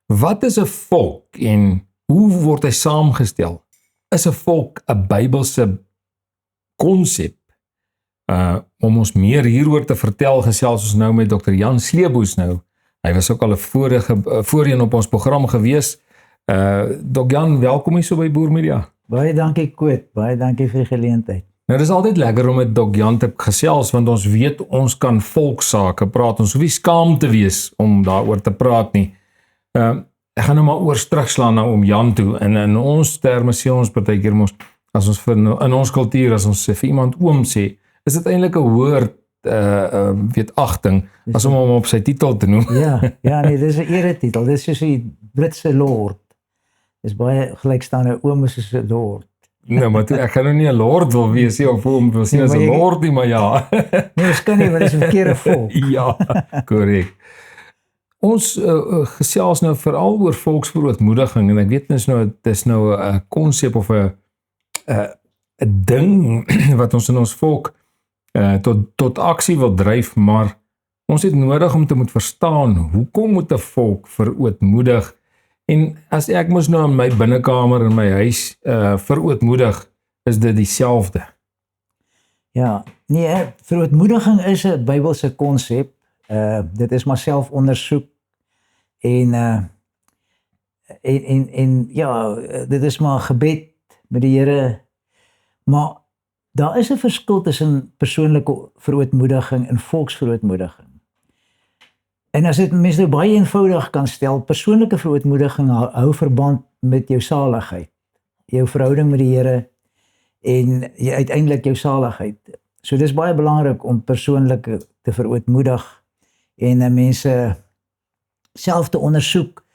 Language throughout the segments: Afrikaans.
Wat is 'n volk en hoe word hy saamgestel? Is 'n volk 'n Bybelse konsep? Om ons meer hieroor te vertel, gesels ons nou met Dr. Jan Sleeboes nou. Hy was ook al 'n voorheen op ons program gewees. Dr. Jan, welkom hier so by Boer Media. Baie dankie Koet, baie dankie vir die geleentheid. Nou, dis altyd lekker om met Dr. Jan te gesels, want ons weet ons kan volksake praat. Ons hoef nie skaam te wees om daaroor te praat nie. Ek gaan nou maar oor terugslaan na oom Jan toe. En in ons terme sê ons partykeer mos, as ons in ons kultuur, as ons vir iemand oom sê, is dit eintlik 'n woord weetagting, as om hom op sy titel te noem. Ja, nee, dis 'n eretitel. Dis soos die Britse lord. Dis baie gelykstaande oom is soos 'n lord. Nou, maar ek gaan nou nie 'n lord wil wees nie, of hom wil sien as 'n lord nie, maar ja. Nee, dis kan nie, want dis 'n verkeerde volk. Ja, korrek. Ons gesels nou veral oor volksverootmoediging, en ek weet dis nou 'n konsep of 'n ding wat ons in ons volk tot aksie wil dryf, maar ons het nodig om te moet verstaan, hoekom moet 'n volk verootmoedig? En as ek mos nou in my binnekamer in my huis verootmoedig, is dit dieselfde. Ja, nee, verootmoediging is 'n Bybelse konsep. Dit is maar selfondersoek en ja, dit is maar gebed met die Here. Maar daar is 'n verskil tussen persoonlike verootmoediging en volksverootmoediging. En as dit mense nou baie eenvoudig kan stel, persoonlike verootmoediging hou verband met jou saligheid, jou verhouding met die Here en uiteindelik jou saligheid. So dis baie belangrik om persoonlik te verootmoedig en mense self te ondersoek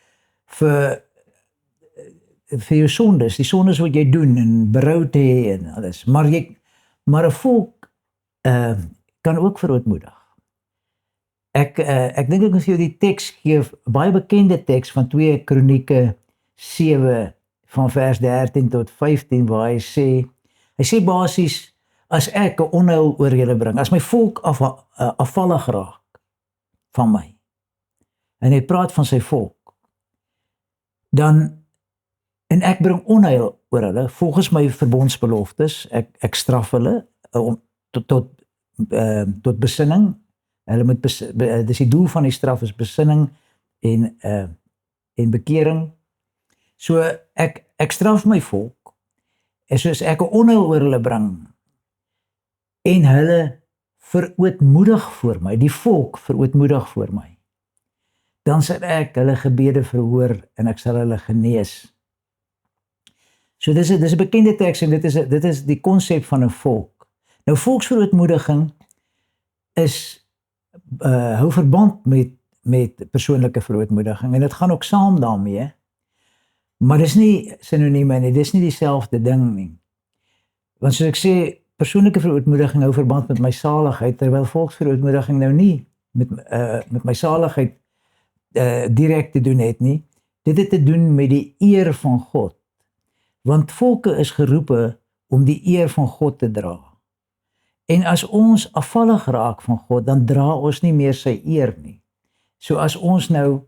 vir jou sondes, die sondes wat jy doen en berou te hê en alles. Maar 'n volk kan ook verootmoedig. Ek dink ek moet vir jou die teks gee, baie bekende teks van 2 Kronieke 7 van vers 13 tot 15 waar hy sê basies, as ek 'n onheil oor julle bring, as my volk afvallig raak van my, en hy praat van sy volk, en ek bring onheil oor hulle, volgens my verbondsbeloftes, ek straf hulle tot besinning. Hulle moet dis die doel van die straf is besinning en bekering. So ek straf my volk, en soos ek 'n onheil oor hulle bring, en hulle verootmoedig voor my, die volk verootmoedig voor my, dan sal ek hulle gebede verhoor en ek sal hulle genees. So dis 'n bekende teks en dit is die konsep van 'n volk. Nou volksverootmoediging hou verband met persoonlike verootmoediging en dit gaan ook saam daarmee, maar dis nie sinonieme nie, dis nie dieselfde ding nie. Want soos ek sê, persoonlike verootmoediging hou verband met my saligheid, terwyl volksverootmoediging nou nie met my saligheid direk te doen het nie. Dit het te doen met die eer van God. Want volke is geroepe om die eer van God te dra. En as ons afvallig raak van God, dan dra ons nie meer sy eer nie. So as ons nou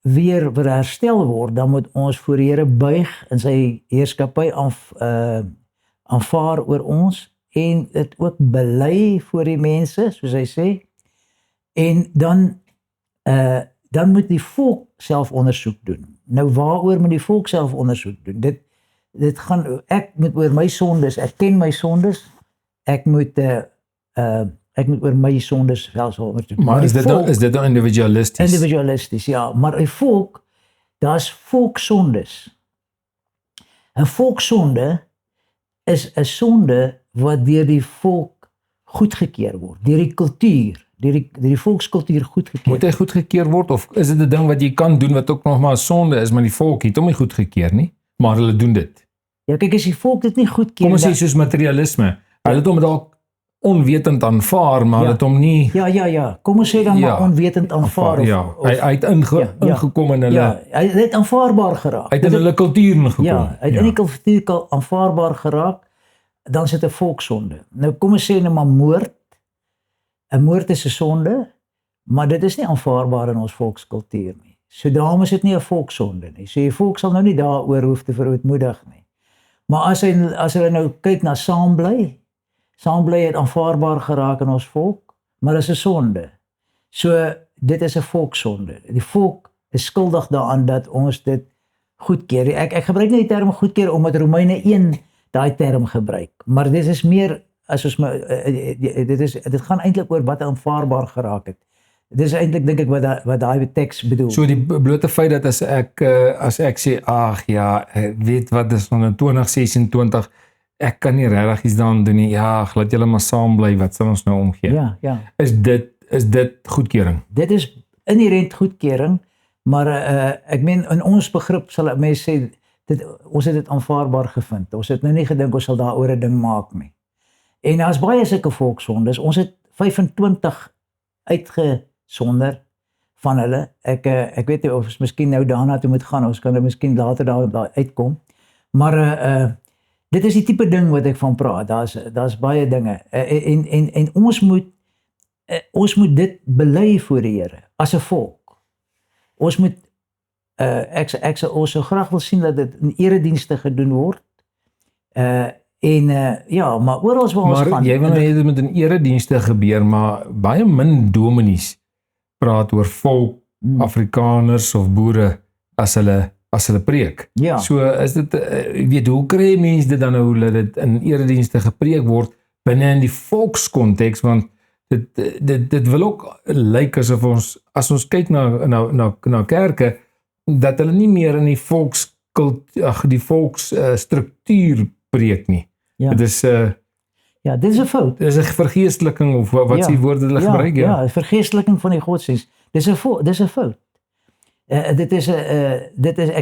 weer herstel word, dan moet ons voor die Here buig en sy heerskappy aanvaar oor ons en dit ook bely voor die mense, soos hy sê. En dan moet die volk self ondersoek doen. Nou waaroor moet die volk self ondersoek doen? Dit gaan, ek moet oor my sondes, ek ken my sondes, ek moet oor my sondes self ondersoek. Maar is dit dan individualisties? Individualisties, ja. Maar 'n volk, daar's volksondes. 'n volksonde is 'n sonde wat deur die volk goedgekeur word, deur die kultuur, deur die volkskultuur goedgekeur. Moet hy goedgekeur word, of is dit 'n ding wat jy kan doen wat ook nog maar 'n sonde is, maar die volk het hom nie goedgekeur nie, maar hulle doen dit? Ja, kyk, as die volk dit nie goedkeur, kom ons sê soos materialisme, hulle het hom dalk onwetend aanvaar, maar het hom nie... Ja, kom ons sê dan maar onwetend aanvaar. Hy het ingekom in hulle... Ja, hy het aanvaarbaar geraak. Hy het in hulle kultuur ingekom. Ja, hy het in die kultuur aanvaarbaar geraak, dan is dit 'n volksonde. Nou kom ons sê nou maar moord. 'n Moord is 'n sonde, maar dit is nie aanvaarbaar in ons volkskultuur nie. So daarom is dit nie 'n volksonde nie. So die volk sal nou nie daaroor hoef te verootmoedig nie. Maar as hulle nou kyk na saambly het aanvaarbaar geraak in ons volk, maar dit is 'n sonde. So dit is 'n volkssonde. Die volk is skuldig daaraan dat ons dit goedkeur. Ek gebruik nie die term goedkeur omdat Romeine 1 daai term gebruik, maar dit is meer as ons dit gaan eintlik oor wat aanvaarbaar geraak het. Dit is eintlik dink ek wat daai teks bedoel. So die blote feit dat as ek sê ag ja, weet wat is nog in 2026 ek kan nie regtig iets daaraan doen nie. Ja, laat julle maar saam bly, wat sal ons nou omgee? Ja. Is dit goedkeuring? Dit is inherent goedkeuring, maar ek meen in ons begrip sal mense sê ons het dit aanvaarbaar gevind. Ons het nou nie gedink ons sal daaroor 'n ding maak nie. En daar's baie sulke volksondes. Ons het 25 uitgesonder van hulle. Ek weet nie of ons miskien nou daarna toe moet gaan. Ons kan miskien later daar uitkom. Maar dit is die tipe ding wat ek van praat. Daar's baie dinge. En ons moet dit bely voor die Here as 'n volk. Ons moet ons sou graag wil sien dat dit in eredienste gedoen word. Ja, maar oral waar ons gaan. Maar jy wil nou hê dit moet in eredienste gebeur, maar baie min dominees praat oor volk, Afrikaners of boere as hulle preek. Ja. So is dit weet hoe kry mense dit dan nou dat dit in eredienste gepreek word binne in die volkskonteks, want dit wil ook lyk asof as ons kyk na kerke dat hulle nie meer in die volksstruktuur preek nie. Ja. Dit is Ja, dit is 'n fout. Dit is 'n vergeesteliking of wat is die woord wat hulle gebruik? Ja, vergeesteliking van die godsdienst. Dis 'n fout. Ek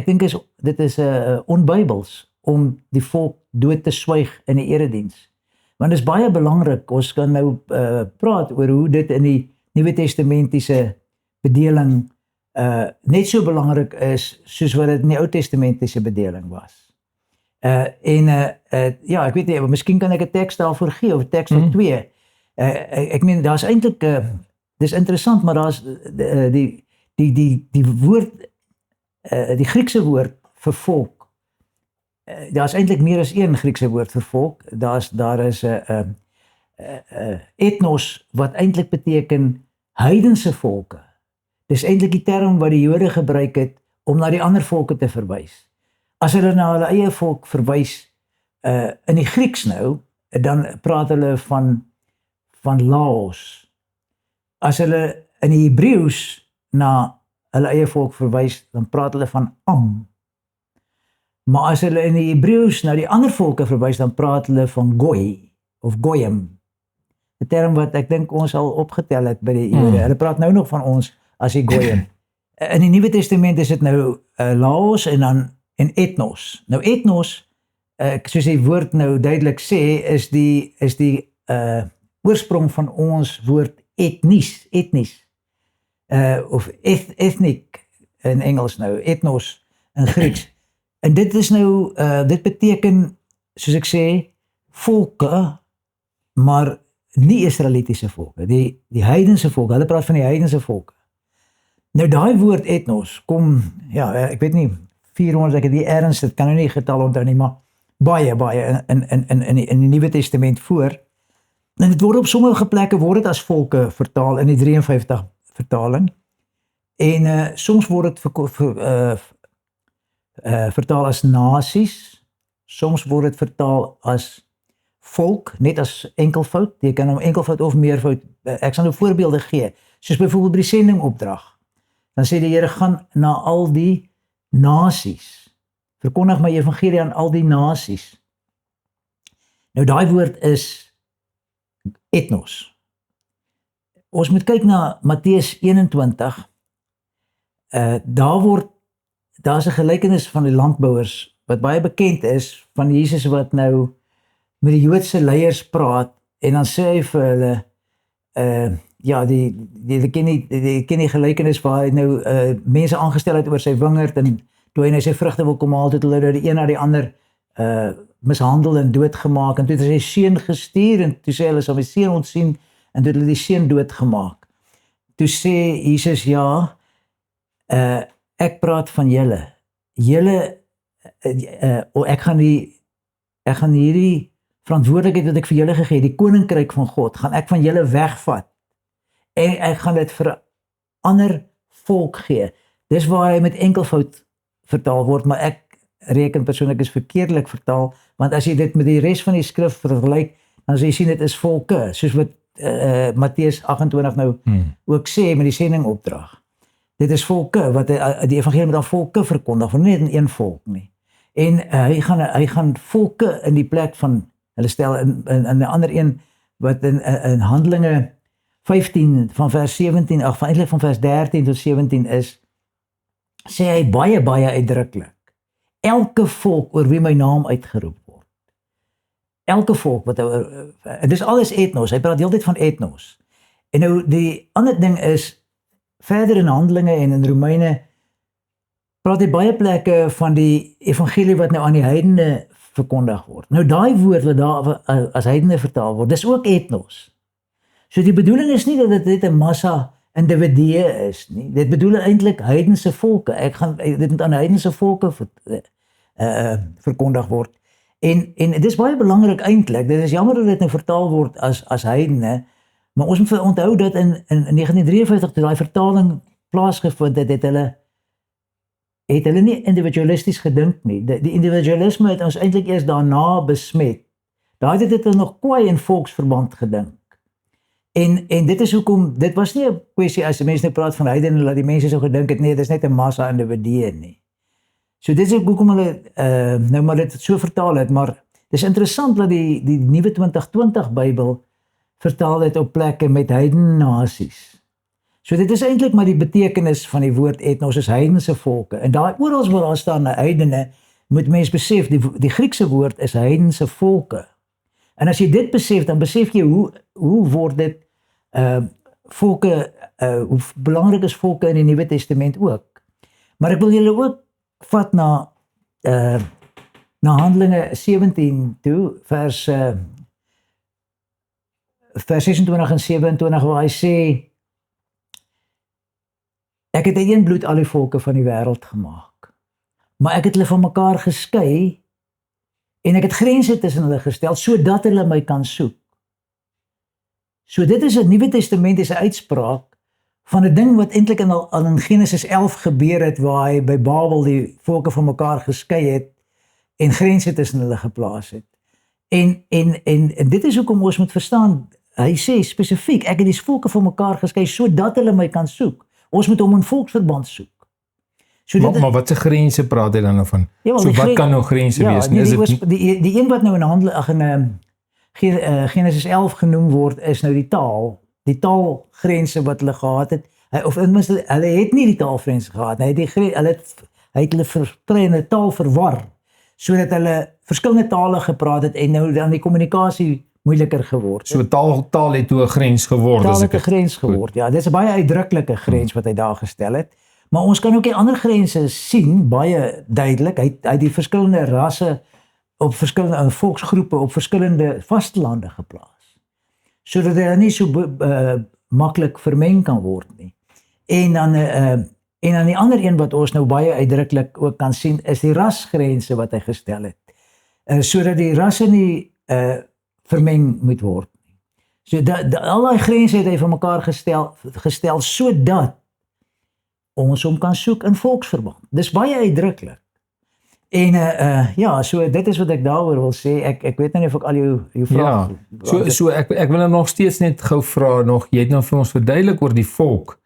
dink dit is onbybels om die volk dood te swyg in die erediens. Want dit is baie belangrik. Ons kan nou praat oor hoe dit in die Nuwe Testamentiese bedeling net so belangrik is soos wat dit in die Ou Testamentiese bedeling was. Ja, ek weet nie, miskien kan ek 'n teks daarvoor gee of 'n teks of 2. Ek meen daar's eintlik dis interessant, maar daar's die woord die Griekse woord vir volk. Daar's eintlik meer as een Griekse woord vir volk. Daar is 'n ethnos wat eintlik beteken heidense volke. Dis eintlik die term wat die Jode gebruik het om na die ander volke te verwys. As hulle na hulle eie volk verwys in die Grieks nou, dan praat hulle van Laos. As hulle in die Hebreëus na hulle eie volk verwys, dan praat hulle van Am. Maar as hulle in die Hebreëus na die ander volke verwys, dan praat hulle van Goy of Goyim. 'n Term wat ek dink ons al opgetel het by die Jode. Hulle praat nou nog van ons as die Goyim. In die Nuwe Testament is dit nou Laos en ethnos. Nou ethnos, soos die woord nou duidelik sê, is die oorsprong van ons woord etnies, of ethnic in Engels nou, ethnos in Grieks. En dit is nou, dit beteken, soos ek sê, volke, maar nie Israelitiese volke, die heidense volke. Hulle praat van die heidense volke. Nou daai woord ethnos kom, ja, ek weet nie 400, ek het die erns, dit kan nou nie getal onthou nie, maar baie in die Nuwe Testament voor. En dit word op sommige plekke word dit as volke vertaal in die 53 vertaling. En soms word dit vertaal as nasies, soms word dit vertaal as volk, net as enkelvoud. Jy kan hom enkelvoud of meervoud. Ek sal nou voorbeelde gee, soos byvoorbeeld by die sendingopdrag. Dan sê die Here, gaan na al die nasies. Verkondig my evangelie aan al die nasies. Nou daai woord is ethnos. Ons moet kyk na Matteus 21. Daar's 'n gelykenis van die landbouers wat baie bekend is van Jesus wat nou met die Joodse leiers praat en dan sê hy vir hulle ja, die ken die gelykenis waar hy nou mense aangestel het oor sy wingerd en toe hy sy vrugte wil kom haal, het hulle die een na die ander mishandel en doodgemaak en toe het hy sy seun gestuur en toe sê hulle sal my seun ontsien en toe het hulle die seun doodgemaak. Toe sê Jesus ja, ek praat van julle. Julle ek gaan hierdie verantwoordelikheid wat ek vir julle gegee het, die koninkryk van God, gaan ek van julle wegvat. En ek gaan dit vir 'n ander volk gee. Dis waar hy met enkelvoud vertaal word, maar ek reken persoonlik is verkeerdelik vertaal, want as jy dit met die res van die skrif vergelyk, dan sal jy sien dit is volke, soos wat Matteus 28 nou ook sê met die sendingopdrag. Dit is volke, wat die evangelie moet aan volke verkondig, nie net in een volk nie. En hy gaan volke in die plek van, hulle stel in 'n ander een, wat in Handelinge 15 van vers 17, eintlik van vers 13 tot 17 is, sê hy baie uitdruklik, elke volk oor wie my naam uitgeroep word. Elke volk, dit is alles etnos, hy praat die hele tyd van etnos. En nou die ander ding is, verder in Handelinge en in Romeine, praat hy baie plekke van die evangelie wat nou aan die heidene verkondig word. Nou daai woord wat daar as heidene vertaal word, dis ook etnos. So die bedoeling is nie dat dit net 'n massa individue is nie. Dit bedoel eintlik heidense volke. Dit moet aan heidense volke verkondig word. En dit is baie belangrik eintlik. Dit is jammer dat dit nou vertaal word as heidene, maar ons moet onthou dat in 1953 toe daai vertaling plaasgevind het, het hulle nie individualisties gedink nie. Die individualisme het ons eintlik eers daarna besmet. Daai het dit nog kwaai in volksverband gedink. En dit is hoekom, dit was nie 'n kwessie as die mense nou praat van heidene, dat die mense so gedink het, nee, dit is net 'n massa individue nie. So dit is ook hoekom hulle nou maar dit so vertaal het, maar dis interessant dat die nuwe 2020 Bybel vertaal het op plekke met heidene nasies. So dit is eintlik maar die betekenis van die woord etnos is heidense volke. En daai oral waar daar staan heidene, moet mens besef, die Griekse woord is heidense volke. En as jy dit besef, dan besef jy hoe word dit volke, hoe belangrik is volke in die Nuwe Testament ook. Maar ek wil julle ook vat na Handelinge 17 toe, vers 26 en 27, waar hy sê, ek het uit een bloed al die volke van die wêreld gemaak, maar ek het hulle van mekaar geskei, en ek het grense tussen hulle gestel, sodat hulle my kan soek. So dit is 'n Nuwe Testamentiese uitspraak van 'n ding wat eintlik al in Genesis 11 gebeur het, waar hy by Babel die volke van mekaar geskei het, en grense tussen hulle geplaas het. En dit is hoekom ons moet verstaan, hy sê spesifiek, ek het die volke van mekaar geskei, sodat hulle my kan soek. Ons moet hom in volksverband soek. So maar wat se grense praat hy dan nou van? Ja, so wat kan nou grense wees? Die een wat nou in Genesis 11 genoem word, is nou die taal. Die taalgrense wat hulle gehad het. Of tenminste, hulle het nie die taalgrense gehad. Hy het hulle versprei in 'n taal verwar, sodat hulle verskillende tale gepraat het en nou dan die kommunikasie moeiliker geword. So taal het toe 'n grens geword. Taal het 'n grens geword, ja. Dit is 'n baie uitdruklike grens wat hy daar gestel het. Maar ons kan ook die ander grense sien, baie duidelik. Hy het die verskillende rasse op verskillende volksgroepe op verskillende vastelande geplaas, sodat hulle nie so maklik vermeng kan word nie. En dan die ander een wat ons nou baie uitdruklik ook kan sien, is die rasgrense wat hy gestel het, sodat die rasse nie vermeng moet word nie. So al die grense het hy vir mekaar gestel sodat ons hom kan soek in volksverband. Dis baie uitdruklik. En ja, so dit is wat ek daaroor wil sê. Ek weet nou nie of ek al jou vraag... Ja, so ek wil nog steeds net gou vra nog, jy het nou vir ons verduidelik oor die volk,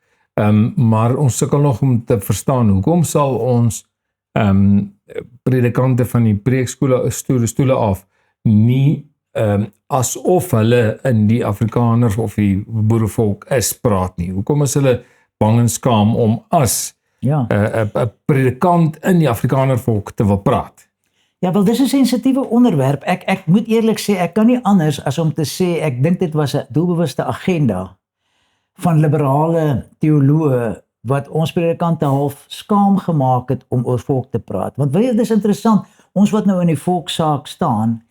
maar ons sukkel nog om te verstaan, hoekom sal ons predikante van die preekstoele af nie asof hulle in die Afrikaners of die boerevolk is praat nie? Hoekom is hulle bang en skaam om as 'n predikant in die Afrikanervolk te wil praat? Ja, wel dis 'n sensitiewe onderwerp. Ek moet eerlik sê, ek kan nie anders as om te sê, ek dink dit was 'n doelbewuste agenda van liberale teoloë wat ons predikante half skaam gemaak het om oor volk te praat. Want weet jy, dis interessant, ons wat nou in die volkssaak staan,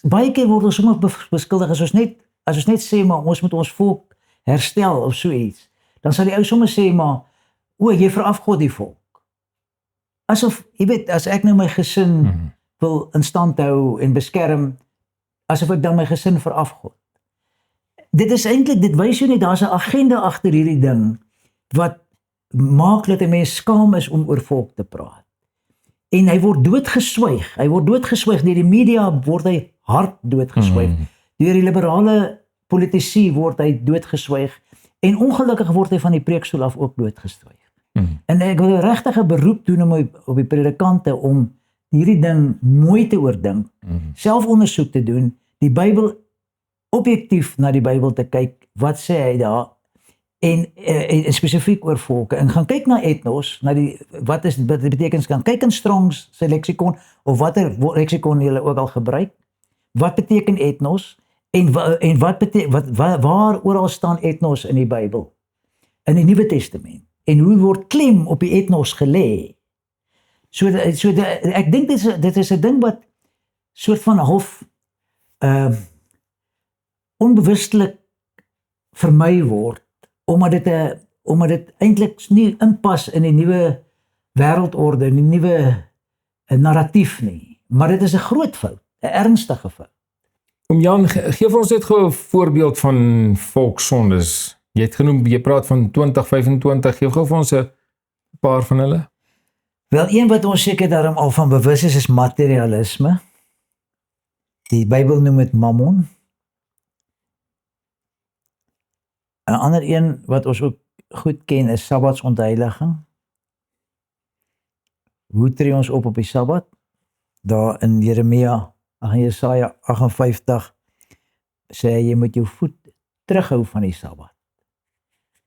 baie keer word ons sommer beskuldig as ons net sê, maar ons moet ons volk herstel of so iets. Dan sal die ou sommer sê, maar jy verafgod die volk. asof, jy weet, as ek nou my gesin wil in stand hou en beskerm, asof ek dan my gesin verafgod. Dit is eintlik, dit wys jou nie, daar's 'n agenda agter hierdie ding, wat maak dat 'n mens skaam is om oor volk te praat. En hy word doodgeswyg, deur die media word hy hard doodgeswyg, deur die liberale politici word hy doodgeswyg, en ongelukkig word hy van die preekstoel af ook doodgeswyg. En ek wil regtig 'n beroep doen op die predikante om hierdie ding mooi te oordink, selfondersoek te doen, die Bybel objektief na die Bybel te kyk, wat sê hy daar, en spesifiek oor volke, en gaan kyk na ethnos, na die, wat dit beteken, gaan kyk in Strong's sy leksikon, of watter leksikon julle ook al gebruik, wat beteken ethnos, en wat beteken, waar oral staan ethnos in die Bybel, in die Nuwe Testament, en hoe word klem op die ethnos gelê. Ek dink dit is 'n ding wat soort van half onbewustelik vermy word, omdat dit eintlik nie inpas in die nuwe wêreldorde, in die nuwe narratief nie. Maar dit is 'n groot fout, 'n ernstige fout. Jan, gee vir ons net gou 'n voorbeeld van volkssondes. Jy het genoem, jy praat van 2025, gee gou vir ons 'n paar van hulle. Wel, een wat ons seker daarom al van bewus is materialisme. Die Bybel noem dit mammon. 'n ander een wat ons ook goed ken is sabbatsontheiliging. Hoe tree ons op die Sabbat? Daar in Jesaja 58 sê jy moet jou voet terughou van die Sabbat.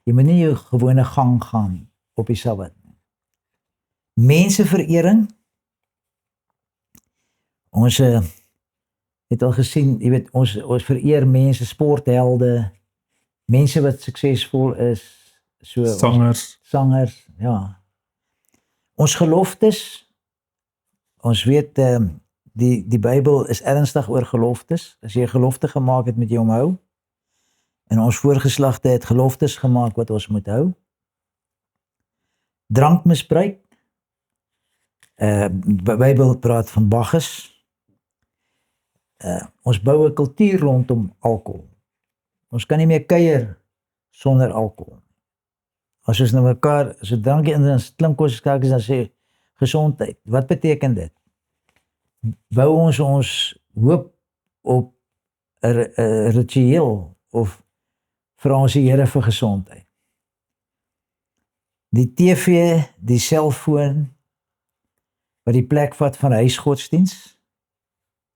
Jy moet nie jou gewone gang gaan op die Sabbat nie. Menseverering. Ons het al gesien, jy weet, ons vereer mense, sporthelde, mense wat suksesvol is, so sangers, ja. Ons geloftes, ons weet die Bybel is ernstig oor geloftes. As jy 'n gelofte gemaak het, moet jy hom hou. En ons voorgeslagte het geloftes gemaak wat ons moet hou. Drankmisbruik. Die Bybel praat van bagges. Ons bou 'n kultuur rondom alkohol. Ons kan nie meer kuier sonder alkohol. As ons nou mekaar, as 'n drankie in ons klimkoersskakies dan sê gesondheid. Wat beteken dit? Bou ons hoop op 'n ritueel of vra ons die Here vir gesondheid? Die TV, die selfoon wat die plek vat van huisgodsdiens,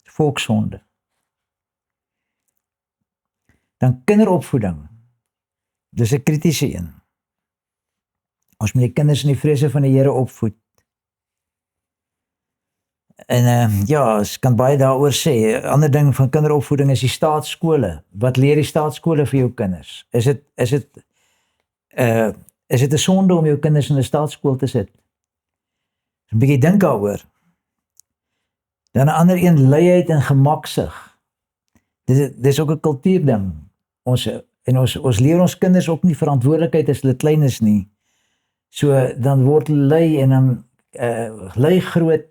volkssonde. Dan kinderopvoeding. Dis 'n kritiese een. Ons moet die kinders in die vrese van die Here opvoed. En ja, ek kan baie daaroor sê. 'n Ander ding van kinderopvoeding is die staatskole. Wat leer die staatskole vir jou kinders? Is dit 'n sonde om jou kinders in 'n staatskool te sit? 'n Bietjie dink daaroor. Dan 'n ander een, luiheid en gemaksig. Dis ook 'n kultuurding. Ons leer ons kinders ook nie verantwoordelikheid as hulle klein is nie. So dan word hulle lui en dan lui groot,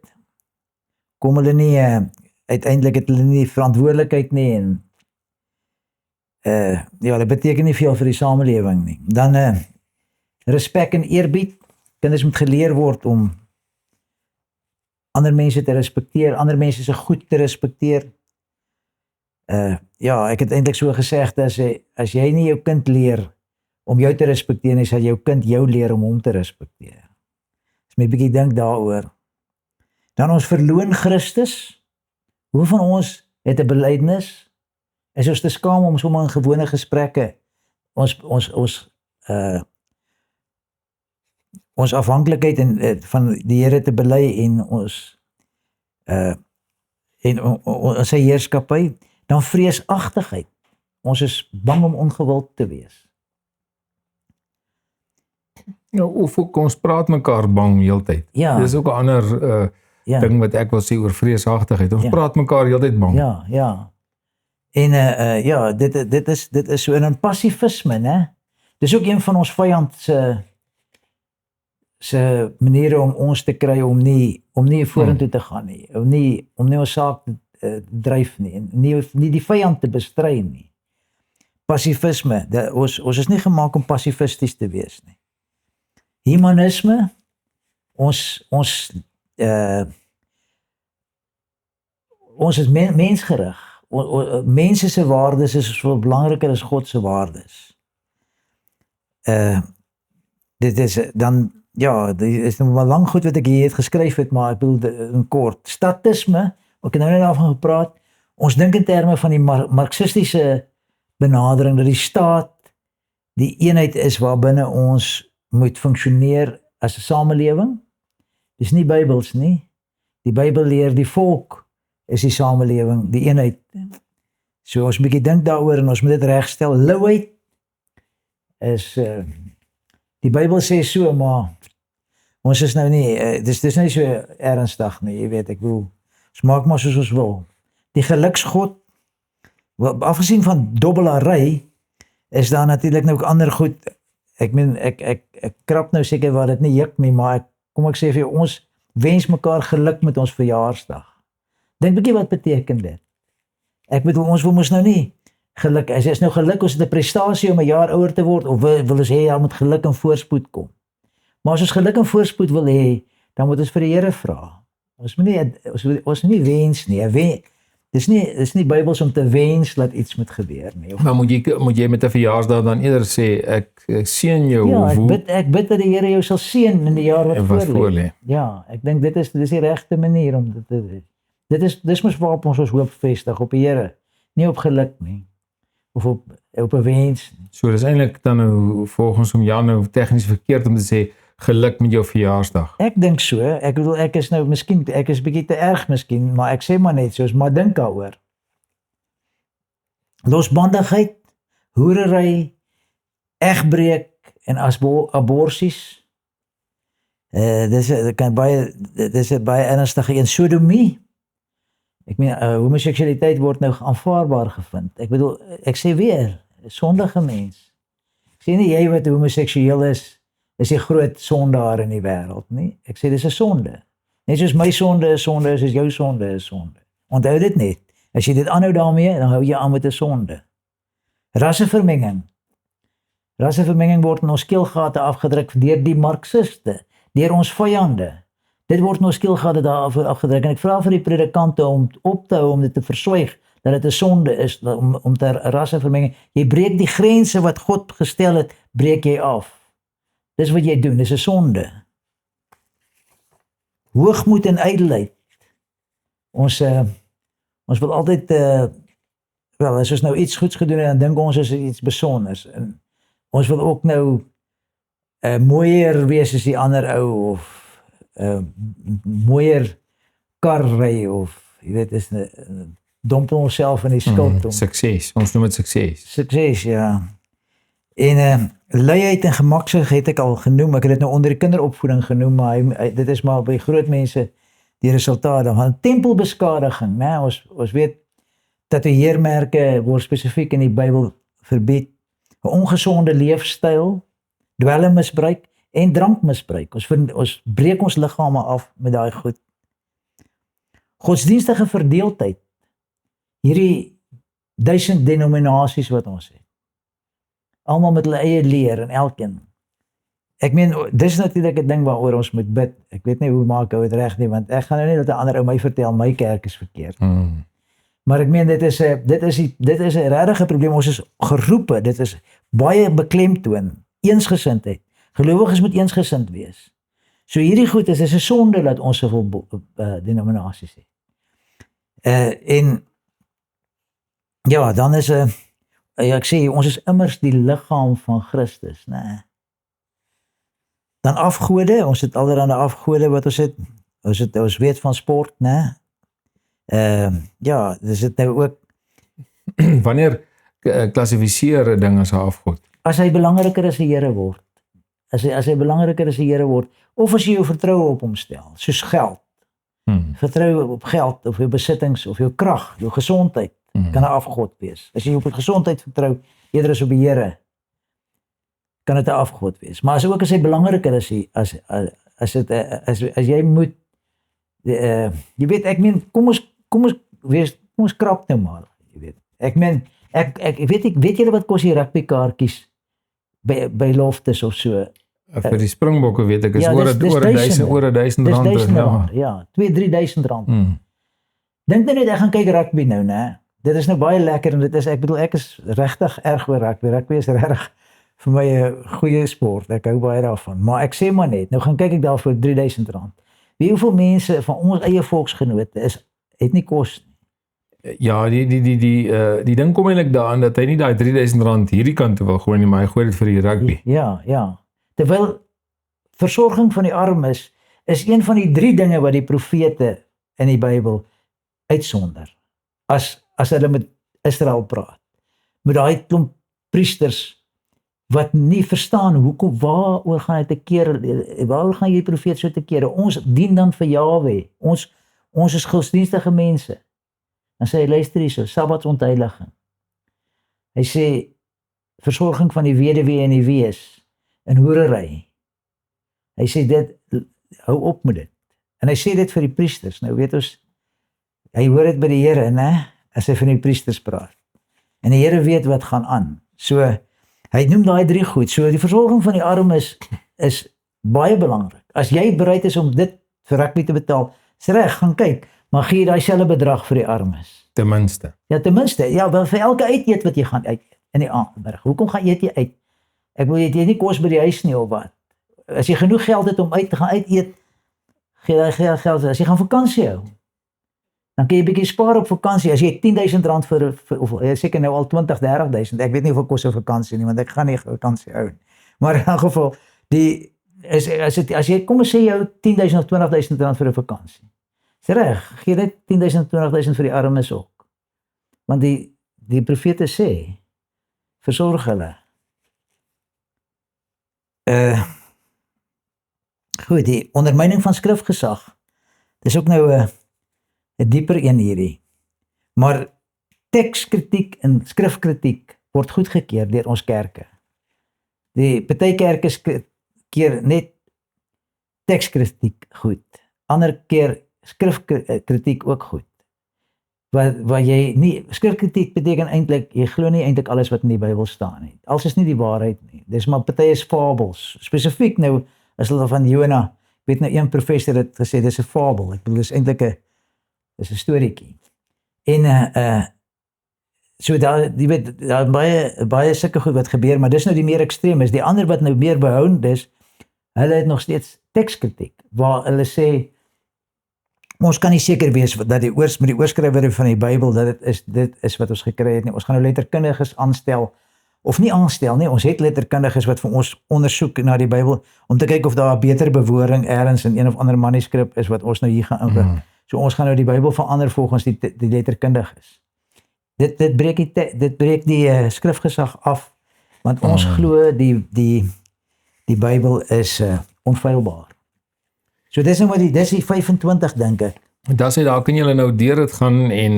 kom hulle nie uiteindelik het hulle nie verantwoordelikheid nie en ja, dit beteken nie veel vir die samelewing nie. Dan respek en eerbied. Kinders moet geleer word om ander mense te respekteer, ander mense se goed te respekteer. Ja, ek het eintlik so gesê, as jy nie jou kind leer om jou te respekteer nie, sal jou kind jou leer om hom te respekteer. As my bietjie dink daaroor. Dan ons verloon Christus. Hoe van ons het 'n belydenis? Is ons te skaam om sommer in gewone gesprekke ons afhanklikheid van die Here te bely en ons sy heerskappy? Dan vreesagtigheid. Ons is bang om ongewild te wees. Ja, of ook ons praat mekaar bang heeltyd. Ja. Dis ook 'n ander ding wat ek wil sê oor vreesagtigheid. Ons praat mekaar heeltyd bang. Ja. En ja, dit is so 'n passifisme, né? Dis ook een van ons vyand se maniere om ons te kry om nie vorentoe te gaan nie, om nie ons saak te dryf nie, en nie die vyand te bestry nie. Passifisme, ons is nie gemaak om passifisties te wees nie. Humanisme, ons is mensgerig. Mense se waardes is veel belangriker as God se waardes. Dit is dan, dit is nog wel lang goed wat ek hier het geskryf het, maar ek bedoel in kort. Statisme, ek het nou net daarvan gepraat, ons dink in terme van die marxistiese benadering, dat die staat die eenheid is waarbinne ons moet funksioneer as 'n samelewing. Dis nie Bybels nie. Die Bybel leer die volk is die samelewing, die eenheid. So ons moet 'n bietjie dink daaroor en ons moet dit regstel. Louheid is die Bybel sê so, maar ons is nou nie, dis nie so ernstig nie, jy weet, ek bedoel, ons maak maar soos ons wil. Die geluksgod, afgesien van dobbelary, is daar natuurlik nou ook ander goed. Ek meen, ek krap nou seker waar dit nie juk nie, maar kom ek sê vir jou, ons wens mekaar geluk met ons verjaarsdag. Dink bietjie wat beteken dit. Ek bedoel, ons wil mos nou nie geluk, as is nou geluk, ons het 'n prestasie om 'n jaar ouer te word, of wil ons hê, moet geluk en voorspoed kom. Maar as ons geluk en voorspoed wil hê, dan moet ons vir die Here vra. Ons nie wens nie. Dis nie Bybels om te wens dat iets moet gebeur nie. Maar moet jy met 'n verjaarsdag dan eerder sê, ek seën jou, ja, ek bid dat die Here jou sal seën in die jaar wat voorlê. Ja, ek dink dis die regte manier om dit te doen. Dis mos waarop ons hoop vestig, op die Here, nie op geluk nie, of op 'n wens nie. So dis eintlik dan nou volgens om Jan nou tegnies verkeerd om te sê geluk met jou verjaarsdag. Ek dink so, ek bedoel, ek is bietjie te erg miskien, maar ek sê maar net soos, maar dink daaroor. Losbandigheid, hoerery, egbreek en aborsies. Dis 'n baie ernstige een. Sodomie. Ek meen, homoseksualiteit word nou aanvaarbaar gevind. Ek bedoel, ek sê weer, sondige mens. Ek sê nie jy wat homoseksueel is die groot sondaar in die wêreld nie. Ek sê dis 'n sonde. Net soos my sonde is sonde, soos jou sonde is sonde. Onthou dit net. As jy dit aanhou daarmee, dan hou jy aan met 'n sonde. Rassevermenging. Rassevermenging word in ons keelgate afgedruk deur die marxiste, deur ons vyande. Dit word in ons keelgate daar afgedruk, en ek vra vir die predikante om op te hou om dit te verswyg, dat dit 'n sonde is, om ter rassevermenging. Jy breek die grense wat God gestel het, breek jy af. Dis wat jy doen, dis 'n sonde. Hoogmoed en ydelheid. Ons wil altyd, as ons nou iets goeds gedoen het, dan dink ons is iets besonders. En ons wil ook nou mooier wees as die ander ou, of mooier kar ry, of jy weet, is dompel onsself in die skuld. Sukses, ons noem dit sukses. Sukses, ja. En luiheid en gemaksigheid het ek al genoem, ek het dit nou onder die kinderopvoeding genoem, maar dit is maar by groot mense die resultaat van tempelbeskadiging, né? Ons weet tatoeëermerke word spesifiek in die Bybel verbied. 'n Ongesonde leefstyl, dwelmmisbruik en drankmisbruik. Ons breek ons liggame af met daai goed. Godsdienstige verdeeldheid. Hierdie 1000 denominasies wat ons het. Almal met hulle eie leer en elkeen. Ek meen, dis natuurlik 'n ding waaroor ons moet bid. Ek weet nie hoe maak ek dit reg nie, want ek gaan nou nie dat 'n ander ou my vertel my kerk is verkeerd. Maar ek meen, dit is 'n regte probleem. Ons is geroepe, dit is baie beklemtoon, eensgesindheid. Gelowiges moet eensgesind wees. So hierdie goed is 'n sonde dat ons soveel denominasies het. En ja, dan is ek sê, ons is immers die liggaam van Christus, né? Dan afgode, ons het allerhande afgode wat ons het. Ons weet van sport, né? Ja, dis dit nou ook. Wanneer klassifiseer 'n ding as 'n afgod? As hy belangriker as die Here word. As hy belangriker as die Here word, of as jy jou vertroue op hom stel, soos geld. Vertroue op geld, of jou besittings, of jou krag, jou gesondheid, kan 'n afgod wees. As jy op gesondheid vertrou, eerder as op die Here. kan dit 'n afgod wees. Maar as ook as hy belangriker is, as jy moet jy weet, ek meen, kom ons krap nou maar, jy weet. Ek meen, weet julle wat kos die rugbykaartjies by Loftus of so? Vir die Springbokke weet ek is Ja, oor dis oor 1000 Dis rand. R1000, ja, 2-3 rand. Dink nou net, ek gaan kyk rugby nou, né? Dit is nou baie lekker en dit is, ek bedoel, ek is regtig erg oor rugby. Rugby is regtig vir my 'n goeie sport. Ek hou baie daarvan. Maar ek sê maar net, nou gaan kyk ek daar vir R3000. Wie hoeveel mense van ons eie volksgenote het nie kos nie. Ja, die ding kom eintlik daaraan dat hy nie daai R3000 hierdie kant toe wil gooi nie, maar hy gooi dit vir die rugby. Ja. Terwyl versorging van die armes is een van die 3 dinge wat die profete in die Bybel uitsonder. As hulle met Israel praat. Met daai klomp priesters wat nie verstaan waaroor gaan hy te keer, waaroor gaan hierdie profeet so te kere? Ons dien dan vir Jahwe. Ons is godsdienstige mense. Dan sê hy, luister hierso, Sabbatsontheiliging. Hy sê versorging van die weduwee en die wees en hoerery. Hy sê dit, hou op met dit. En hy sê dit vir die priesters. Nou weet ons, hy hoor dit by die Here, né? As hy van die priesters praat. En die Here weet wat gaan aan. So hy noem daai 3 goed. So die versorging van die armes is baie belangrik. As jy bereid is om dit vir rugby te betaal, is reg, gaan kyk, maar gee daai selfe bedrag vir die armes. Ten minste. Ja, ten minste. Ja, wel vir elke uiteet wat jy gaan uit in die aandmiddag. Hoekom gaan eet jy uit? Ek wil jy nie kos by die huis nie of wat. As jy genoeg geld het om uit te gaan eet, gee daai geld. As jy gaan vakansie hou, dan kan jy 'n bietjie spaar op vakansie. As jy R10,000 vir of seker nou al 20-30,000. Ek weet nie hoeveel kos 'n vakansie nie, want ek gaan nie vakansie hou nie. Maar in elk geval, as jy kom ons sê jou R10,000 of R20,000 vir 'n vakansie. Dis reg, gee dit R10,000, R20,000 vir die armes ook. Want die profete sê, versorg hulle. Goed, die ondermyning van skrifgesag. Dis ook nou 'n dieper een hierdie. Maar tekskritiek en skrifkritiek word goedgekeur deur ons kerke. Die party kerke keer net tekskritiek goed. Ander keer skrifkritiek ook goed. Waar jy nie, skrifkritiek beteken eintlik jy glo nie eintlik alles wat in die Bybel staan nie. Alles is nie die waarheid nie. Dis maar party is fabels. Spesifiek nou as hulle van Jona, ek weet nou een professor het gesê dis 'n fabel. Ek bedoel dis eintlik 'n storieetjie. En so daar jy weet daar baie sulke goed wat gebeur, maar dis nou die meer ekstreem is. Die ander wat nou meer behoud is, hulle het nog steeds tekskritiek waar hulle sê ons kan nie seker wees dat met die oorskrywer van die Bybel dat dit is wat ons gekry het nie. Ons gaan nou letterkundiges aanstel of nie aanstel nie. Ons het letterkundiges wat vir ons ondersoek na die Bybel om te kyk of daar 'n beter bewoording ergens in een of ander manuskrip is wat ons nou hier gaan inbring. So ons gaan nou die Bybel verander volgens die letterkundiges. Dit breek die skrifgesag af want ons glo die Bybel is onfeilbaar. So dis die 25 dink ek. Dan sê daar kan jy nou deur dit gaan en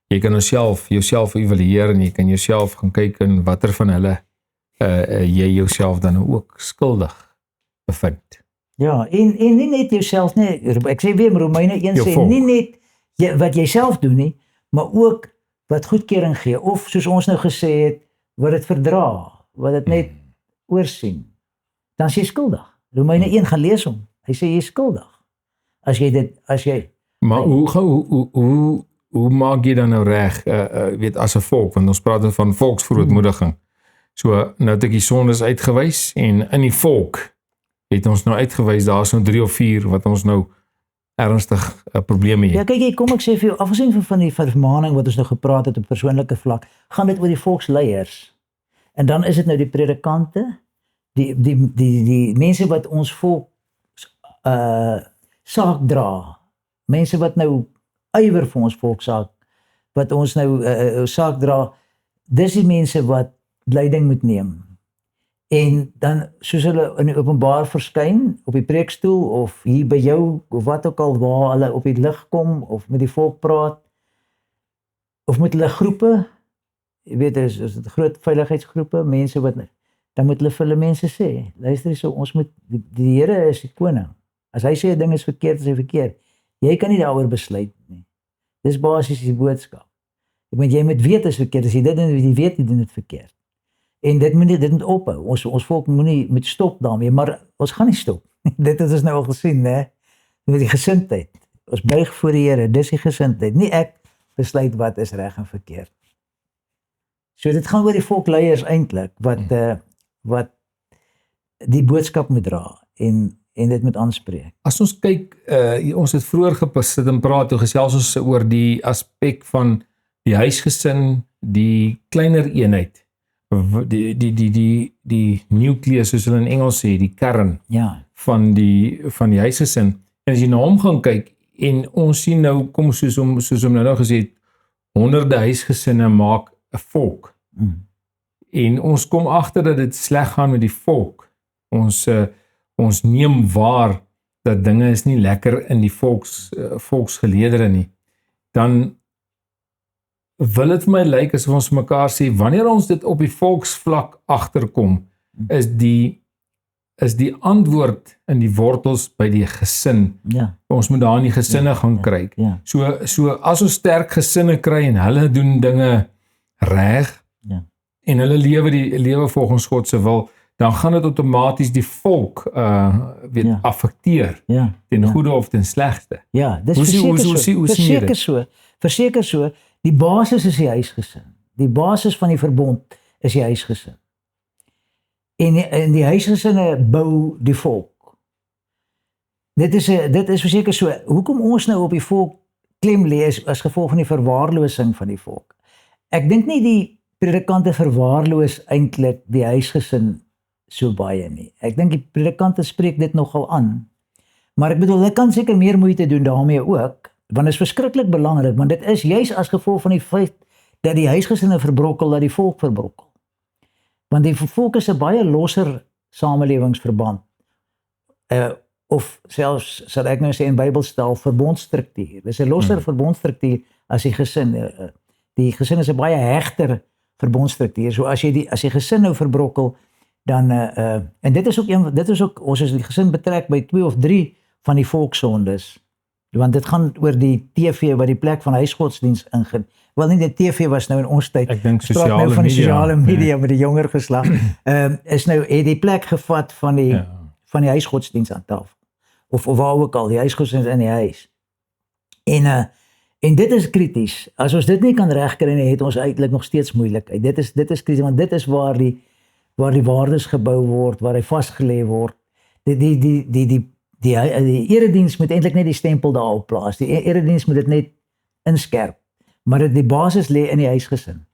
jy kan jouself evalueer en jy kan jouself gaan kyk in watter van hulle jy jouself dan ook skuldig bevind. Ja, en nie net jouself nie. Ek sê weer Romeine 1 sê nie net wat jy self doen nie, maar ook wat goedkeuring gee of soos ons nou gesê het, wat dit verdra, wat dit net oorsien. Dan is jy skuldig. Romeine 1 gaan lees hom. Hy sê jy is skuldig. As jy Maar hoe maak jy dan nou reg, weet as 'n volk, want ons praat van volksverootmoediging. So nou het ek die sondes uitgewys en in die volk het ons nou uitgewys daar is nou 3 of 4 wat ons nou ernstig probleme het. Ja, kyk, kom ek sê vir jou, afgesien van die vermaning wat ons nou gepraat het op persoonlike vlak, gaan dit oor die volksleiers. En dan is dit nou die predikante, die mense wat ons volk saak dra. Mense wat nou ywer vir ons volk saak, wat ons nou saak dra, dis die mense wat leiding moet neem. En dan soos hulle in die openbaar verskyn op die preekstoel of hier by jou of wat ook al waar hulle op die lig kom of met die volk praat of met hulle groepe, jy weet is dit groot veiligheidsgroepe, mense wat dan moet hulle vir hulle mense sê, luister so, ons moet, die Here is die koning. As hy sê 'n ding is verkeerd, is hy verkeerd. Jy kan nie daaroor besluit nie. Dis basies die boodskap. Jy moet weet is verkeerd, as jy dit doen, jy weet jy doen dit verkeerd. En dit moet ophou. Ons volk moet stop daarmee, maar ons gaan nie stop. Dit het ons nou al gesien, né? Met die gesindheid. Ons buig voor die Here, dis die gesindheid. Nie ek besluit wat is reg en verkeerd. So dit gaan oor die volkleiers eintlik wat die boodskap moet dra en dit moet aanspreek. As ons kyk, ons het vroeër gesit en praat, toe gesels ons oor die aspek van die huisgesin, die kleiner eenheid, die nucleus, soos hulle in Engels sê, die kern van die huisgesin. En as jy na hom gaan kyk, en ons sien nou, kom soos om nou gesê het, honderde huisgesinne maak 'n volk. En ons kom agter dat dit sleg gaan met die volk. Ons neem waar dat dinge is nie lekker in die volksgeleedere nie. Dan wil dit vir my lyk asof ons mekaar sê, wanneer ons dit op die volksvlak agterkom, is die antwoord in die wortels by die gesin. Ons moet daar in die gesinne gaan kry. So as ons sterk gesinne kry en hulle doen dinge reg, en hulle lewe volgens God se wil, dan gaan dit outomaties die volk affekteer, ten goeie of ten slegste. Ja, dis verseker so, die basis is die huisgesin. Die basis van die verbond is die huisgesin. En die huisgesinne bou die volk. Dit is verseker so, hoekom ons nou op die volk klem lê as gevolg van die verwaarlosing van die volk. Ek dink nie die predikante verwaarloos eintlik die huisgesin so baie nie. Ek dink die predikante spreek dit nogal aan. Maar ek bedoel, hulle kan seker meer moeite doen daarmee ook, want dit is verskriklik belangrik, want dit is juis as gevolg van die feit dat die huisgesinne verbrokkel, dat die volk verbrokkel. Want die volk is 'n baie losser samelewingsverband. Of selfs, sal ek nou sê in Bybelstaal, verbondstruktuur. Dit is 'n losser verbondstruktuur as die gesin. Die gesin is 'n baie hegter verbondstruktuur. So as jy gesin nou verbrokkel, dan en dit is ook ons is die gesin betrek by 2 of 3 van die volksondes. Want dit gaan oor die TV wat die plek van huisgodsdiens ingaan. Wel nie die TV was nou in ons tyd. Ek dink sosiale media met die jonger geslag is nou het die plek gevat van die huisgodsdiens aan tafel. Of waar ook al, die huisgodsdiens in die huis. En dit is krities. As ons dit nie kan regkry nie, het ons eintlik nog steeds moeilikheid. Dit is krities, want dit is waar die waardes gebou word, waar hy vasgelê word. Die erediens moet eintlik net die stempel daarop plaas. Die erediens moet dit net inskerp. Maar die basis lê in die huisgesin.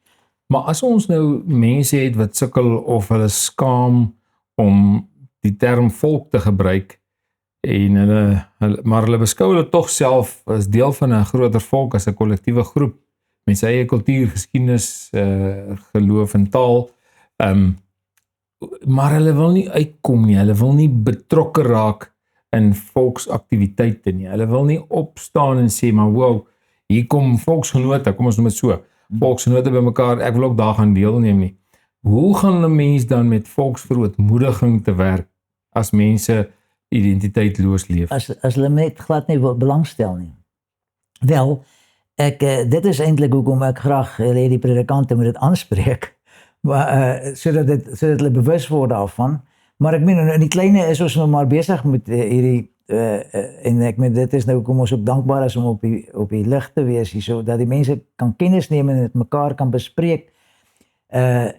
Maar as ons nou mense het wat sukkel of hulle skaam om die term volk te gebruik, maar hulle beskou hulle tog self as deel van 'n groter volk, as 'n kollektiewe groep, met sy eie kultuur, geskiedenis, geloof en taal, maar hulle wil nie uitkom nie, hulle wil nie betrokke raak in volksaktiwiteite nie, hulle wil nie opstaan en sê, maar wow, hier kom volksgenote, kom ons noem dit so, volksgenote by mekaar, ek wil ook daar gaan deelneem nie. Hoe gaan 'n mens dan met volksverootmoediging te werk, as mense identiteitloos leef? As hulle net glad nie belangstel nie. Wel, dit is eintlik hoekom ek graag die predikante moet dit aanspreek, maar sodat hulle bewus word daarvan. Maar ek meen, in die kleine is ons nou maar besig met hierdie en ek meen, dit is nou hoekom ons ook dankbaar is om op die lig te wees hier, so dat die mense kan kennis neem en dit mekaar kan bespreek. Ek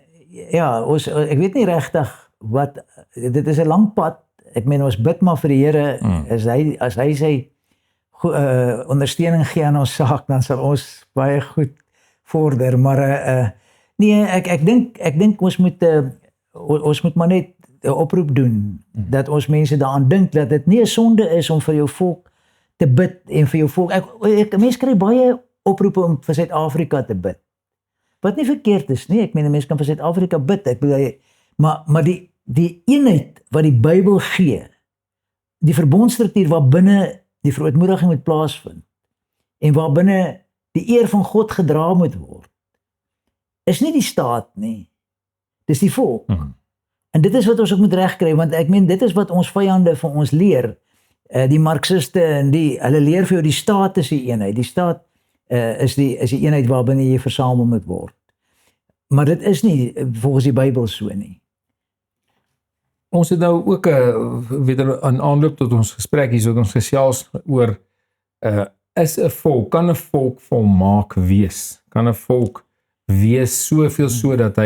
weet nie regtig wat, dit is 'n lang pad. Ek meen, ons bid maar vir die Here, as hy sy ondersteuning gee aan ons saak, dan sal ons baie goed vorder, maar nee, ek dink ons moet maar net 'n oproep doen, dat ons mense daaraan dink, dat dit nie 'n sonde is om vir jou volk te bid, en vir jou volk, mense kry baie oproepe om vir Suid-Afrika te bid, wat nie verkeerd is nie, ek meen, mense kan vir Suid-Afrika bid, ek bedoel, maar die eenheid wat die Bybel gee, die verbondstruktuur waar binne die verootmoediging moet plaasvind, en waar binne die eer van God gedra moet word, is nie die staat nie, dis die volk. En dit is wat ons ook moet regkry, want ek meen dit is wat ons vyande vir ons leer. Die marxiste en hulle leer vir jou die staat is die eenheid. Die staat is die eenheid waarbinne jy versamel moet word. Maar dit is nie volgens die Bybel so nie. Ons het nou ook weer in aanloop tot ons gesprek hier, wat ons gesels oor is 'n volk, kan 'n volk volmaak wees? Kan 'n volk wees soveel so dat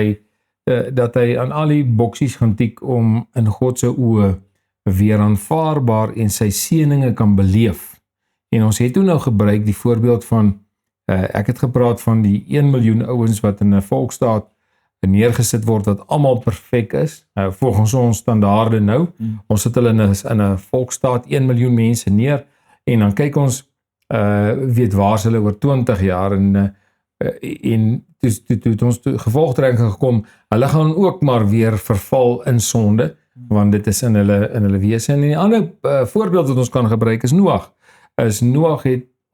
hy aan al die boksies gaan tik om in God se oë weer aanvaarbaar en sy seëninge kan beleef? En ons het toe nou gebruik die voorbeeld van ek het gepraat van die 1 miljoen ouens wat in 'n volksstaat neergesit word wat almal perfek is, volgens ons standaarde nou. Ons sit hulle in 'n volksstaat 1 miljoen mense neer en dan kyk ons weet waar is hulle oor 20 jaar en toe ons gevolgtrekking gekom, hulle gaan ook maar weer verval in sonde, want dit is in hulle wese. En die ander voorbeeld wat ons kan gebruik is Noag. Noag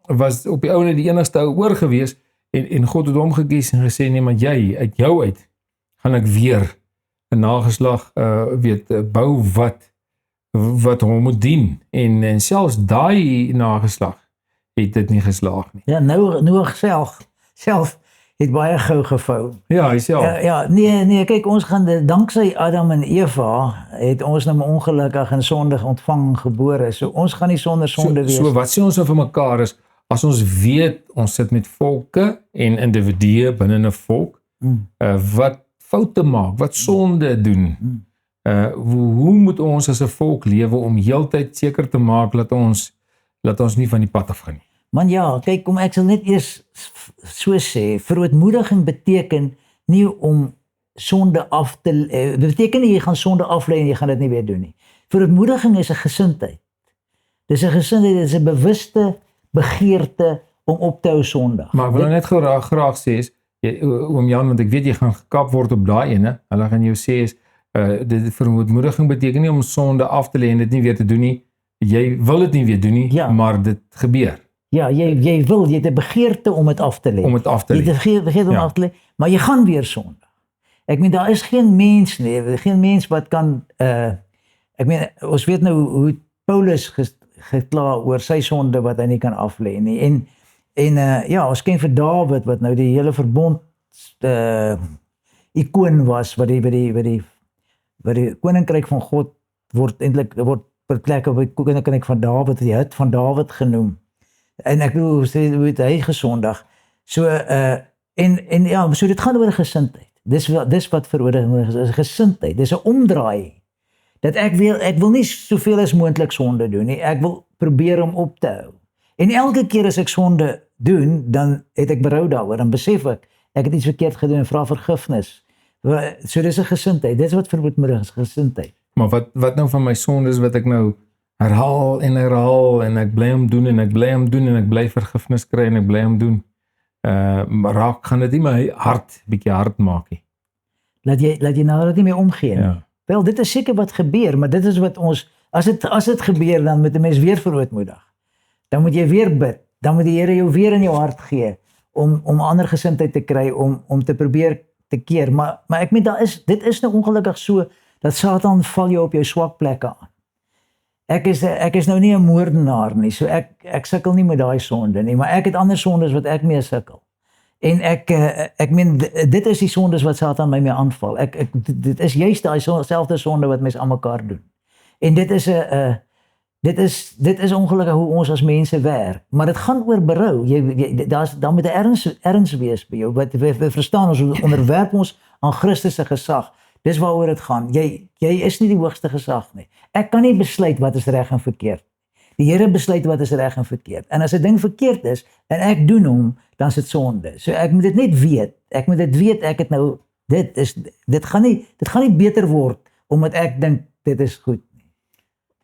was op die ouene die enigste ou oor gewees en God het hom gekies en gesê nee, maar jy uit jou uit gaan ek weer 'n nageslag bou wat hom moet dien en selfs daai nageslag het dit nie geslaag nie. Ja, Noag self het baie gou gevou. Ja, hy self. Nee, kyk, ons gaan danksy Adam en Eva het ons nou ongelukkig en sondig ontvang en gebore. So ons gaan nie sonder sonde wees. So wat sê ons nou vir mekaar is, as ons weet ons sit met volke en individue binne 'n volk wat foute maak, wat sonde doen. Hoe moet ons as 'n volk lewe om heeltyd seker te maak dat ons nie van die pad af gaan nie? Man ja, kyk, kom ek sal net eers so sê, verootmoediging beteken nie om sonde af te beteken nie jy gaan sonde aflei en jy gaan dit nie weer doen nie. Verootmoediging is 'n gesindheid. Dis 'n gesindheid, dis 'n bewuste begeerte om op te hou sondig. Maar ek wil net graag sê is oom Jan, want ek weet jy gaan gekap word op daai ene. Hulle gaan jou sê is dit verootmoediging beteken nie om sonde af te lê en dit nie weer te doen nie. Jy wil dit nie weer doen nie, maar dit gebeur. Ja, jy het 'n begeerte om dit af te lê. Om dit af te lê. Jy het 'n begeerte om af te lê, maar jy gaan weer sondig. Ek meen daar is geen mens wat kan ek meen ons weet nou hoe Paulus gekla oor sy sonde wat hy nie kan af lê nie. En ons ken vir Dawid wat nou die hele verbond ikoon was wat die koninkryk van God word plek op die koninkryk van Dawid, die hut van Dawid genoem. En ek bedoel, hoe het hy gesondig? So so dit gaan oor gesindheid. Dis wat veroordeling is, 'n gesindheid. Dis 'n omdraai. Dat ek wil nie soveel as moontlik sonde doen nie. Ek wil probeer om op te hou. En elke keer as ek sonde doen, dan het ek berou daaroor, dan besef ek het iets verkeerd gedoen en vra vergifnis. So dis 'n gesindheid. Dis wat verootmoedig is, gesindheid. Maar wat nou van my sondes wat ek nou herhaal en ek bly hom doen en ek bly vergifnis kry en ek bly hom doen. Maar gaan dit nie my hart bietjie hard maak nie. Laat jy nou nie meer omgee nie. Ja. Wel, dit is seker wat gebeur, maar dit is wat ons as dit gebeur, dan moet 'n mens weer verootmoedig. Dan moet jy weer bid. Dan moet die Here jou weer in jou hart gee om ander gesindheid te kry om te probeer te keer. Maar ek meen dit is nou ongelukkig so dat Satan val jou op jou swak plekke aan. Ek is nou nie 'n moordenaar nie, so ek sukkel nie met daai sonde nie, maar ek het ander sondes wat ek mee sukkel. En ek meen dit is die sondes wat Satan my mee aanval. Dit is juist daai selfde sonde wat mens aan mekaar doen. En dit is ongelukkig hoe ons as mense werk, maar dit gaan oor berou. Dan moet 'n erns wees by jou. Wat we verstaan ons onderwerp ons aan Christus se gesag. Dis waaroor dit gaan. Jy is nie die hoogste gesag nie. Ek kan nie besluit wat is reg en verkeerd. Die Here besluit wat is reg en verkeerd. En as 'n ding verkeerd is en ek doen hom, dan is dit sonde. So ek moet dit net weet. Ek moet dit weet ek het nou dit gaan nie beter word omdat ek dink dit is goed nie.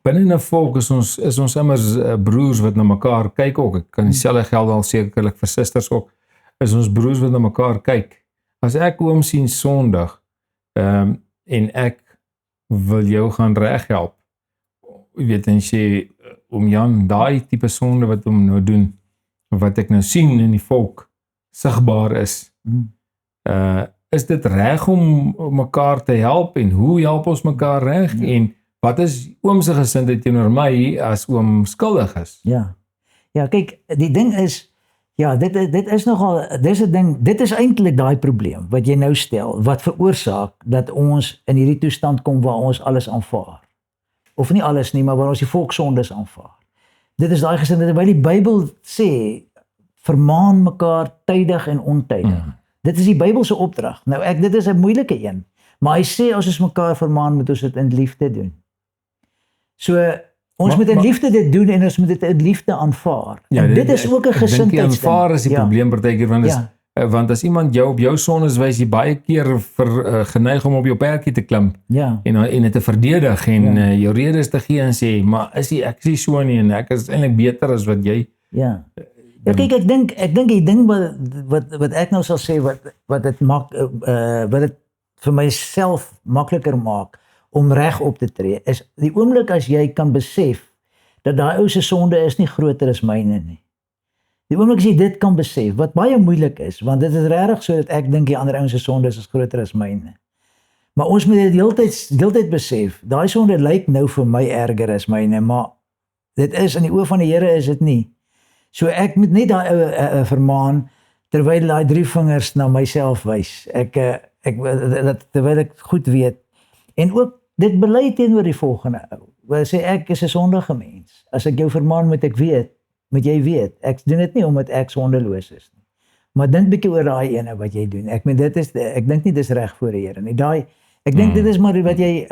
Binne 'n volk is ons immers broers wat na mekaar kyk ook. Ek kan dieselfde geld al sekerlik vir susters ook. Is ons broers wat na mekaar kyk. As ek oom sien sondig en ek wil jou gaan reghelp. Jy weet en sê om Jan daai tipe sonde wat hom nou doen, wat ek nou sien in die volk sigbaar is. is dit reg om mekaar te help en hoe help ons mekaar reg en wat is oom se gesindheid teenoor my as oom skuldig is? Ja. Ja, kyk, die ding is ja, dit is nogal dis 'n ding, dit is eintlik daai probleem wat jy nou stel, wat veroorsaak dat ons in hierdie toestand kom waar ons alles aanvaar. Of nie alles nie, maar waar ons die volkssondes aanvaar. Dit is daai gesindheid terwyl die Bybel sê vermaan mekaar tydig en ontydig. Dit is die Bybelse opdrag. Nou dit is 'n moeilike een, maar hy sê as ons mekaar vermaan, moet ons dit in liefde doen. So ons moet in liefde dit doen en ons moet dit in liefde aanvaar. Ja, en dit is ook 'n gesindheid. Aanvaar is die probleem partykeer want as iemand jou op jou sondes wys, jy baie keer geneig om op jou perdjie te klim en dit te verdedig en jou redes te gee en sê, maar ek is nie so nie en ek is eintlik beter as wat jy. Ja. Ja, kyk, ek dink die ding wat ek nou sal sê wat dit maak wat dit vir myself makliker maak om reg op te tree, is die oomblik as jy kan besef dat daai ou se sonde is nie groter as myne nie. Die oomblik as jy dit kan besef, wat baie moeilik is, want dit is regtig so dat ek dink die ander ouens se sonde is groter as myne. Maar ons moet dit heeltyd besef. Daai sonde lyk nou vir my erger as myne, maar dit is in die oë van die Here is dit nie. So ek moet net daai ou vermaan terwyl daai 3 vingers na myself wys. Terwyl ek goed weet en ook dit bely teenoor die volgende ou. Wil sê ek is 'n sondige mens. As ek jou vermaan moet jy weet, ek doen dit nie omdat ek sondeloos is nie. Maar dink bietjie oor daai ene wat jy doen. Ek dink nie dis reg voor die Here nie. Ek dink dit is maar wat jy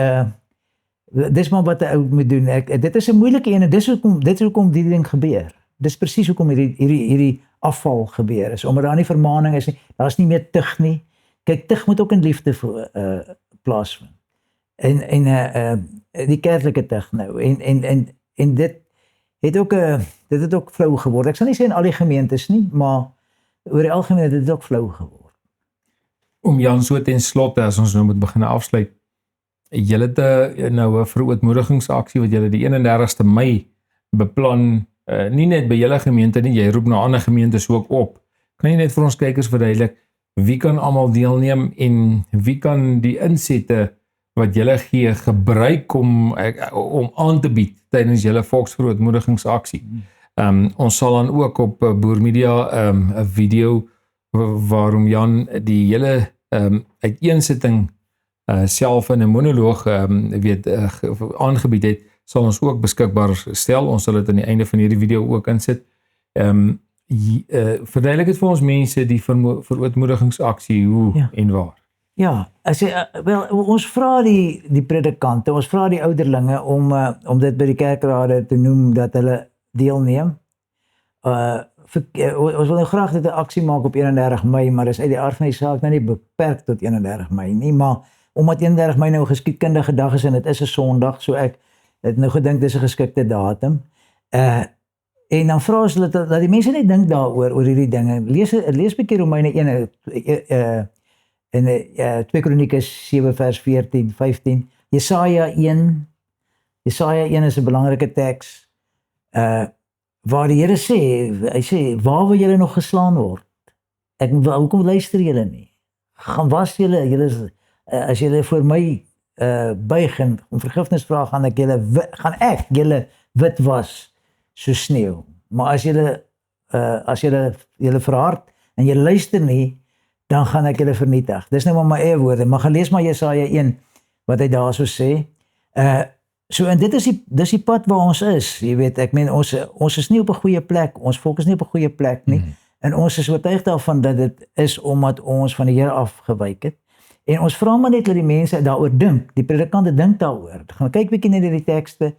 dis maar wat 'n ou moet doen. Dit is 'n moeilike een en dit is hoekom die ding gebeur. Dis presies hoekom hierdie afval gebeur is. Omdat daar nie vermaaning is nie. Daar's nie meer tug nie. Kyk, tug moet ook in liefde plaasvind. En die kerklike tug nou en dit het ook flou geword. Ek sal nie sê in al die gemeentes nie, maar oor die algemeen het dit ook flou geword. Om Jan so ten slotte as ons nou moet begin afsluit. Julle het nou 'n verootmoedigingsaksie wat julle die 31ste Mei beplan, nie net by julle gemeente nie, jy roep na ander gemeentes ook op. Kan jy net vir ons kykers verduidelik wie kan almal deelneem en wie kan die insette wat julle gee gebruik om aan te bied tydens julle volksverootmoedigingsaksie. Ons sal dan ook op Boer Media 'n video waarom Jan die hele uiteensetting self in 'n monoloog aangebied het, sal ons ook beskikbaar stel. Ons sal dit aan die einde van hierdie video ook insit. Verduidelik dit vir ons mense die verootmoedigingsaksie hoe en waar. Ja, ons vra die predikante, ons vra die ouderlinge om dit by die kerkrade te noem dat hulle deelneem. Ons wil nou graag dit 'n aksie maak op 31 Mei, maar dis uit die aard van die saak nou nie beperk tot 31 Mei nie, maar omdat 31 Mei nou 'n geskiedkundige dag is en dit is 'n Sondag, so ek het nou gedink dis 'n geskikte datum. En dan vra ons dat die mense net dink daaroor oor hierdie dinge. Lees bietjie Romeine 1 en 2 Kronieke 7 vers 14, 15. Jesaja 1 is 'n belangrike teks. Waar die Here sê, hy sê, waar wil julle nog geslaan word? Hoekom luister julle nie? Gaan was julle as julle voor my buig en om vergifnis vra, gaan ek julle wit was so sneeu. Maar as julle verhard en julle luister nie, dan gaan ek julle vernietig. Dis nou maar my eie woorde, maar gaan lees maar Jesaja 1 wat hy daar so sê. So en dis die pad waar ons is. Jy weet, ek meen ons is nie op 'n goeie plek. Ons volk is nie op 'n goeie plek nie. En ons is oortuig daarvan dat dit is omdat ons van die Here afgewyk het. En ons vra maar net dat die mense daaroor dink. Die predikante dink daaroor. Gaan kyk bietjie net die tekste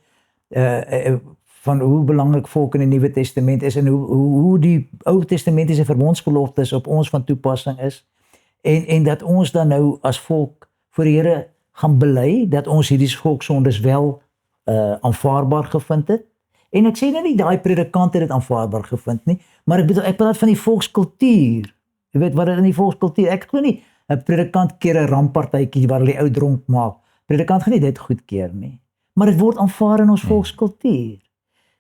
van hoe belangrik volk in die Nuwe Testament is en hoe die Ou Testamentiese verbondsbeloftes op ons van toepassing is. En dat ons dan nou as volk voor die Here gaan bely dat ons hierdie volkssondes wel aanvaarbaar gevind het. En ek sê nie daai predikante het dit aanvaarbaar gevind nie, maar ek praat van die volkskultuur. Jy weet wat dit in die volkskultuur. Ek glo nie 'n predikant keer 'n ramppartytjie waar hulle ou dronk maak. Predikant gaan nie dit goedkeur nie. Maar dit word aanvaar in ons volkskultuur.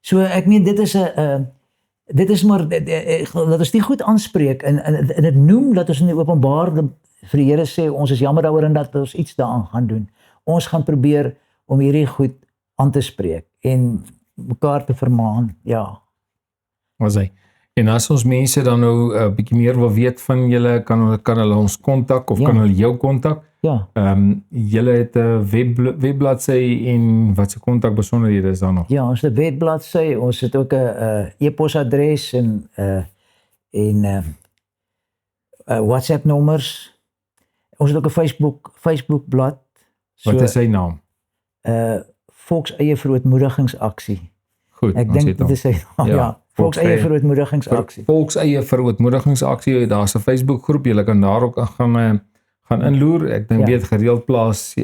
So ek meen dit is dit is maar dat ons die goed aanspreek en dit noem dat ons in die openbaar vir die Here sê ons is jammer daaroor en dat ons iets daaraan gaan doen. Ons gaan probeer om hierdie goed aan te spreek en mekaar te vermaan. Ja. Was hy. En as ons mense dan nou 'n bietjie meer wil weet van julle, kan hulle ons kontak of kan hulle jou kontak? Ja. Julle het 'n webbladsy en wat se kontakbesonderhede is daar nog? Ja, ons het 'n webbladsy, ons het ook 'n e-posadres en WhatsApp nommers. Ons het ook 'n Facebook blad. So, wat is sy naam? Volks eie verootmoedigingsaksie. Goed, ek dink dit is sy naam. Ja. Volks eie verootmoedigingsaksie. Volks eie verootmoedigingsaksie, daar's 'n Facebook groep, jy kan daar ook gaan inloer. Ek dink weet gereeld plaas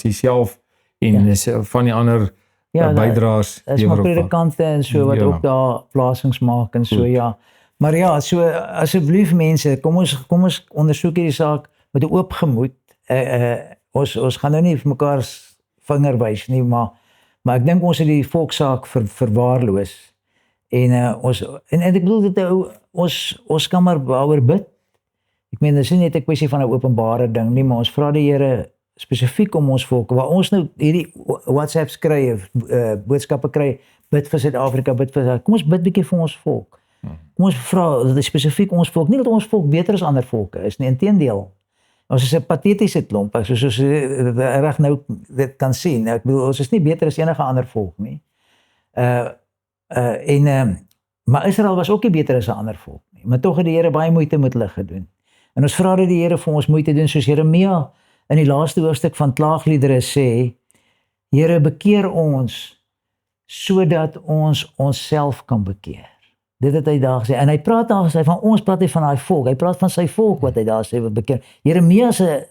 jy self en van die ander bydraers. Is maar predikante en so wat ook daar plasings maak en so Maar ja, so asseblief mense, kom ons ondersoek hierdie saak met 'n oop gemoed. Ons gaan nou nie vir mekaar vinger wys nie, maar ek dink ons het die volkssaak verwaarloos. En ek bedoel dit ons kan maar daaroor bid. Ek meen, dit is nie net 'n kwessie van 'n openbare ding nie, maar ons vra die Here spesifiek om ons volk, waar ons nou hierdie WhatsApps kry of boodskappe kry, bid vir Suid-Afrika, bid vir kom ons bid bietjie vir ons volk. Kom ons vra dat dit spesifiek ons volk, nie dat ons volk beter as ander volke is nie, inteendeel. Ons is 'n patetiese klomp, soos reg nou dit kan sien. Ek bedoel, ons is nie beter as enige ander volk nie. Maar Israel was ook nie beter as 'n ander volk nie, maar tog het die Here baie moeite met hulle gedoen. En ons vra dat die Here vir ons moeite doen, soos Jeremia in die laaste hoofstuk van Klaagliedere sê, Here, bekeer ons sodat ons onsself kan bekeer. Dit het hy daar gesê. En hy praat daar gesê van ons, praat hy van daai volk. Hy praat van sy volk wat hy daar sê wat bekeer. Jeremia se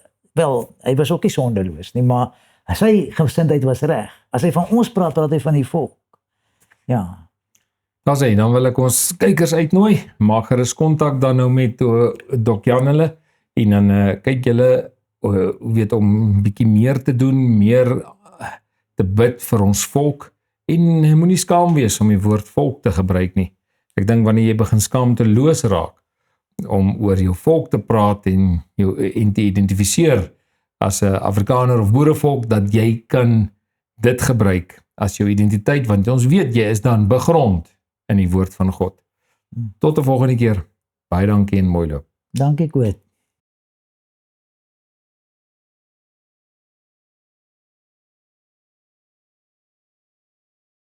hy was ook nie sondeloos nie, maar sy gesindheid was reg. As hy van ons praat hy van die volk. Ja. Dan wil ek ons kykers uitnooi. Maak gerus kontak dan nou met Dok Jan hulle en dan kyk julle weet om 'n bietjie meer te doen, meer te bid vir ons volk en moenie skaam wees om die woord volk te gebruik nie. Ek dink wanneer jy begin skaamteloos raak om oor jou volk te praat en te identifiseer as 'n Afrikaner of boerevolk, dat jy kan dit gebruik as jou identiteit, want ons weet jy is dan begrond in die woord van God. Tot 'n volgende keer. Baie dankie en mooi loop. Dankie Koet.